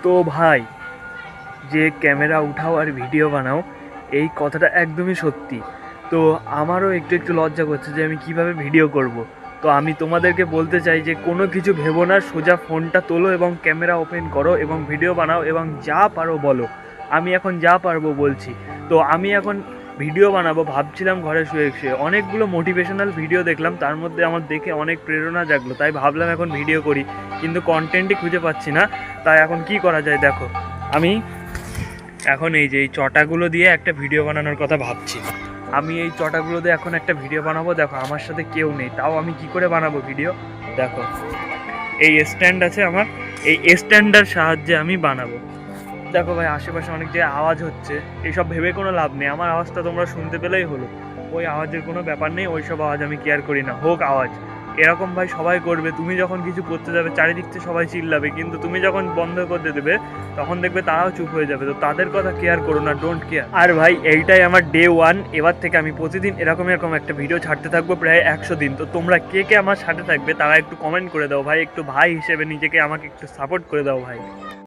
তো ভাই, যে ক্যামেরা উঠাও আর ভিডিও বানাও, এই কথাটা একদমই সত্যি। তো আমারও একটু একটু লজ্জা করছে যে আমি কিভাবে ভিডিও করব। তো আমি তোমাদেরকে বলতে চাই যে কোনো কিছু ভেবো না, সোজা ফোনটা তোলো এবং ক্যামেরা ওপেন করো এবং ভিডিও বানাও এবং যা পারো বলো। আমি এখন যা পারবো বলছি। তো আমি এখন ভিডিও বানাবো ভাবছিলাম ঘরে শুয়ে শুয়ে। অনেকগুলো মোটিভেশনাল ভিডিও দেখলাম, তার মধ্যে আমার দেখে অনেক প্রেরণা জাগলো, তাই ভাবলাম এখন ভিডিও করি, কিন্তু কন্টেন্টই খুঁজে পাচ্ছি না। তাই এখন কি করা যায় দেখো, আমি এখন এই যে এই চটাগুলো দিয়ে একটা ভিডিও বানানোর কথা ভাবছি। আমি এই চটাগুলো দিয়ে এখন একটা ভিডিও বানাবো। দেখো আমার সাথে কেউ নেই, তাও আমি কি করে বানাবো ভিডিও। দেখো এই স্ট্যান্ড আছে আমার, এই স্ট্যান্ডের সাহায্যে আমি বানাবো। দেখো ভাই, আশেপাশে অনেক জায়গায় আওয়াজ হচ্ছে, এইসব ভেবে কোনো লাভ নেই। আমার আওয়াজটা তোমরা শুনতে পেলেই হলো। ওই আওয়াজের কোনো ব্যাপার নেই, ওই সব আওয়াজ আমি কেয়ার করি না। হোক আওয়াজ, এরকম ভাই সবাই করবে। তুমি যখন কিছু করতে যাবে চারিদিক থেকে সবাই চিল্লাবে, কিন্তু তুমি যখন বন্ধ করে দেবে তখন দেখবে তারাও চুপ হয়ে যাবে। তো তাদের কথা কেয়ার করো না, ডোন্ট কেয়ার। আর ভাই এইটাই আমার ডে 1। এবার থেকে আমি প্রতিদিন এরকম এরকম একটা ভিডিও ছাড়তে থাকবো প্রায় 100 দিন। তো তোমরা কে কে আমার সাথে থাকবে তারা একটু কমেন্ট করে দাও ভাই, একটু ভাই হিসেবে নিজেকে আমাকে একটু সাপোর্ট করে দাও ভাই।